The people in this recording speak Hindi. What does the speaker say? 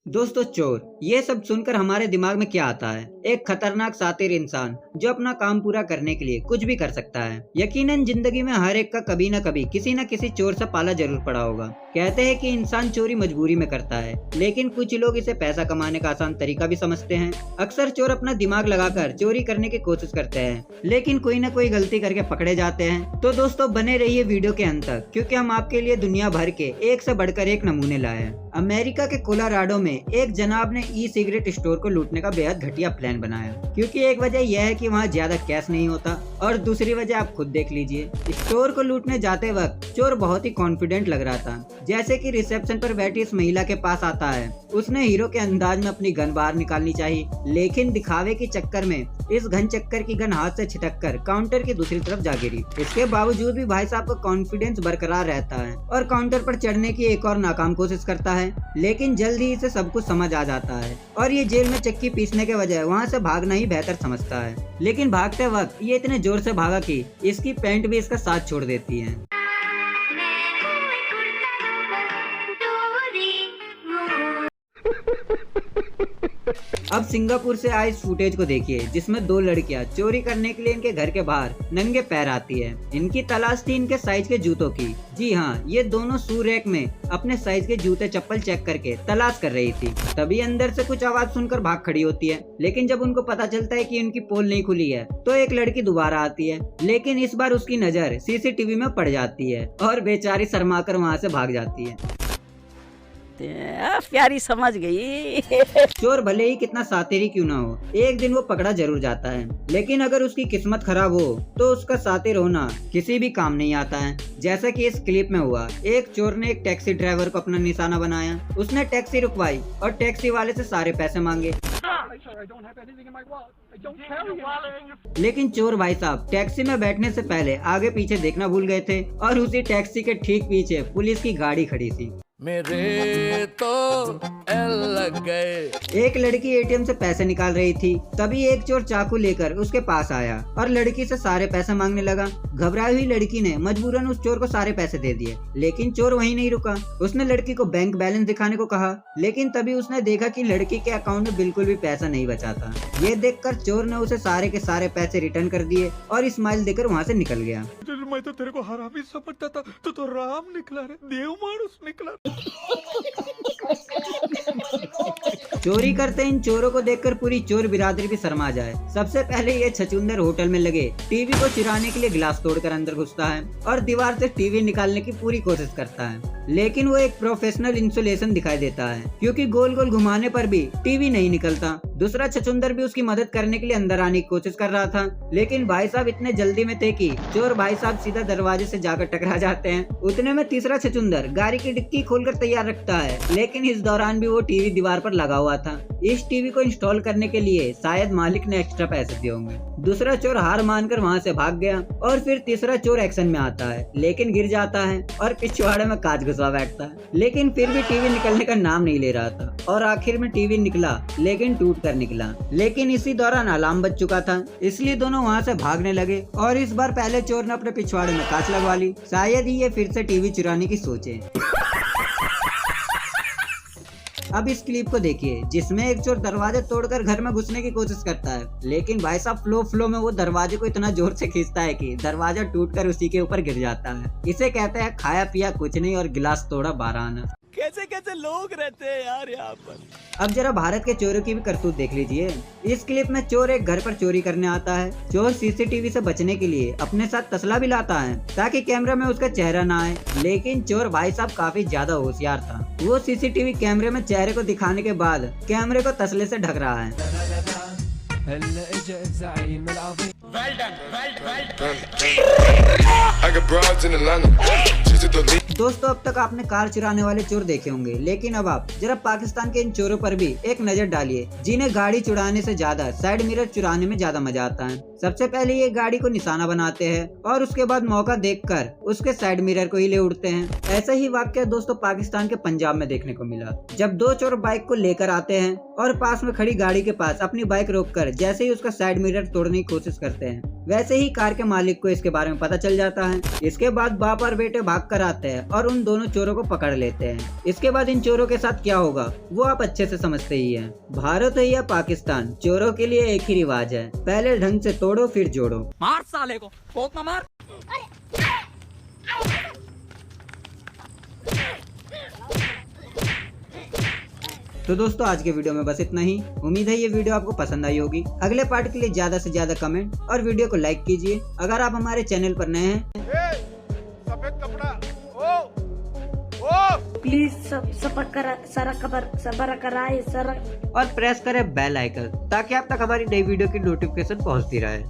दोस्तों, चोर ये सब सुनकर हमारे दिमाग में क्या आता है? एक खतरनाक शातिर इंसान जो अपना काम पूरा करने के लिए कुछ भी कर सकता है। यकीनन जिंदगी में हर एक का कभी न कभी किसी न किसी चोर से पाला जरूर पड़ा होगा। कहते हैं कि इंसान चोरी मजबूरी में करता है, लेकिन कुछ लोग इसे पैसा कमाने का आसान तरीका भी समझते हैं। अक्सर चोर अपना दिमाग लगाकर चोरी करने की कोशिश करते हैं, लेकिन कोई न कोई गलती करके पकड़े जाते हैं। तो दोस्तों, बने रहिए वीडियो के अंत तक, क्योंकि हम आपके लिए दुनिया भर के एक से बढ़कर एक नमूने लाए हैं। अमेरिका के कोलोराडो में एक जनाब ने ई सिगरेट स्टोर को लूटने का बेहद घटिया प्लान बनाया, क्योंकि एक वजह यह है कि वहाँ ज्यादा कैश नहीं होता, और दूसरी वजह आप खुद देख लीजिए। स्टोर को लूटने जाते वक्त चोर बहुत ही कॉन्फिडेंट लग रहा था। जैसे कि रिसेप्शन पर बैठी इस महिला के पास आता है, उसने हीरो के अंदाज में अपनी गन बाहर निकालनी चाहिए, लेकिन दिखावे के चक्कर में इस घन चक्कर की गन हाथ से छिटक कर काउंटर की दूसरी तरफ जा गिरी। इसके बावजूद भी भाई साहब का कॉन्फिडेंस बरकरार रहता है और काउंटर पर चढ़ने की एक और नाकाम कोशिश करता है, लेकिन जल्द ही इसे सब कुछ समझ आ जाता है और ये जेल में चक्की पीसने के बजाय वहाँ से भागना ही बेहतर समझता है। लेकिन भागते वक्त ये इतने जोर से भागा कि इसकी पैंट भी इसका साथ छोड़ देती है। अब सिंगापुर से आए इस फुटेज को देखिए, जिसमें दो लड़कियां चोरी करने के लिए इनके घर के बाहर नंगे पैर आती है। इनकी तलाश थी इनके साइज के जूतों की। जी हाँ, ये दोनों शू रैक में अपने साइज के जूते चप्पल चेक करके तलाश कर रही थी। तभी अंदर से कुछ आवाज सुनकर भाग खड़ी होती है, लेकिन जब उनको पता चलता है कि उनकी पोल नहीं खुली है, तो एक लड़की दोबारा आती है, लेकिन इस बार उसकी नजर सीसीटीवी में पड़ जाती है और बेचारी शर्माकर वहाँ से भाग जाती है। प्यारी समझ गई। चोर भले ही कितना सातिरी क्यों ना हो, एक दिन वो पकड़ा जरूर जाता है, लेकिन अगर उसकी किस्मत खराब हो तो उसका सातिर होना किसी भी काम नहीं आता है। जैसा कि इस क्लिप में हुआ, एक चोर ने एक टैक्सी ड्राइवर को अपना निशाना बनाया। उसने टैक्सी रुकवाई और टैक्सी वाले से सारे पैसे मांगे, लेकिन चोर भाई साहब टैक्सी में बैठने से पहले आगे पीछे देखना भूल गए थे और उसी टैक्सी के ठीक पीछे पुलिस की गाड़ी खड़ी थी। मेरे तो एल लग गए। एक लड़की एटीएम से पैसे निकाल रही थी, तभी एक चोर चाकू लेकर उसके पास आया और लड़की से सारे पैसे मांगने लगा। घबराई हुई लड़की ने मजबूरन उस चोर को सारे पैसे दे दिए, लेकिन चोर वहीं नहीं रुका। उसने लड़की को बैंक बैलेंस दिखाने को कहा, लेकिन तभी उसने देखा कि लड़की के अकाउंट में बिल्कुल भी पैसा नहीं बचा था। ये देखकर चोर ने उसे सारे के सारे पैसे रिटर्न कर दिए और स्माइल देकर वहाँ से निकल गया। मैं तो तेरे को हरामी समझता था, तो राम निकला रे, देव मानुस निकला। चोरी करते इन चोरों को देखकर पूरी चोर बिरादरी भी शर्मा जाए। सबसे पहले ये छछूंदर होटल में लगे टीवी को चुराने के लिए गिलास तोड़कर अंदर घुसता है और दीवार से टीवी निकालने की पूरी कोशिश करता है, लेकिन वो एक प्रोफेशनल इंसुलेशन दिखाई देता है, क्योंकि गोल गोल घुमाने पर भी टीवी नहीं निकलता। दूसरा छछूंदर भी उसकी मदद करने के लिए अंदर आने की कोशिश कर रहा था, लेकिन भाई साहब इतने जल्दी में थे कि चोर भाई साहब सीधा दरवाजे से जाकर टकरा जाते हैं। उतने में तीसरा छछूंदर गाड़ी की डिक्की खोलकर तैयार रखता है, लेकिन इस दौरान भी वो टीवी दीवार पर लगा हुआ था। इस टीवी को इंस्टॉल करने के लिए शायद मालिक ने एक्स्ट्रा पैसे दिए होंगे। दूसरा चोर हार मानकर वहाँ से भाग गया और फिर तीसरा चोर एक्शन में आता है, लेकिन गिर जाता है और पिछवाड़े में कांच घुसा बैठता है, लेकिन फिर भी टीवी निकलने का नाम नहीं ले रहा था और आखिर में टीवी निकला, लेकिन टूट कर निकला। लेकिन इसी दौरान अलार्म बज चुका था, इसलिए दोनों वहाँ से भागने लगे और इस बार पहले चोर ने अपने पिछवाड़े में कांच लगवा ली। शायद ही ये फिर से टीवी चुराने की सोचे। अब इस क्लिप को देखिए, जिसमें एक चोर दरवाजे तोड़कर घर में घुसने की कोशिश करता है, लेकिन भाई साहब फ्लो में वो दरवाजे को इतना जोर से खींचता है कि दरवाजा टूटकर उसी के ऊपर गिर जाता है। इसे कहते हैं खाया पिया कुछ नहीं और गिलास तोड़ा 12 आना। कैसे कैसे लोग रहते हैं यार यहाँ पर। अब जरा भारत के चोरों की भी करतूत देख लीजिए। इस क्लिप में चोर एक घर पर चोरी करने आता है। चोर सीसीटीवी से बचने के लिए अपने साथ तसला भी लाता है ताकि कैमरा में उसका चेहरा ना आए, लेकिन चोर भाई साहब काफी ज्यादा होशियार था। वो सीसीटीवी कैमरे में चेहरे को दिखाने के बाद कैमरे को तसले से ढक रहा है। दोस्तों, अब तक आपने कार चुराने वाले चोर देखे होंगे, लेकिन अब आप जरा पाकिस्तान के इन चोरों पर भी एक नजर डालिए, जिन्हें गाड़ी चुराने से ज्यादा साइड मिरर चुराने में ज्यादा मजा आता है। सबसे पहले ये गाड़ी को निशाना बनाते हैं और उसके बाद मौका देखकर उसके साइड मिरर को ही ले उड़ते हैं। ऐसा ही वाकया दोस्तों पाकिस्तान के पंजाब में देखने को मिला, जब दो चोर बाइक को लेकर आते हैं और पास में खड़ी गाड़ी के पास अपनी बाइक रोककर जैसे ही उसका साइड मिरर तोड़ने की कोशिश करते हैं, वैसे ही कार के मालिक को इसके बारे में पता चल जाता है। इसके बाद बाप और बेटे भाग कर आते हैं और उन दोनों चोरों को पकड़ लेते हैं। इसके बाद इन चोरों के साथ क्या होगा वो आप अच्छे से समझते ही हैं। भारत है या पाकिस्तान, चोरों के लिए एक ही रिवाज है, पहले ढंग से तोड़ो फिर जोड़ो। मार साले को, बहुत मार। तो दोस्तों आज के वीडियो में बस इतना ही। उम्मीद है ये वीडियो आपको पसंद आई होगी। अगले पार्ट के लिए ज्यादा से ज्यादा कमेंट और वीडियो को लाइक कीजिए। अगर आप हमारे चैनल पर नए हैं सफेद कपड़ा ओ प्लीज सब्र कराए सर और प्रेस करें बेल आइकन ताकि आप तक हमारी नई वीडियो की नोटिफिकेशन पहुंचती रहे।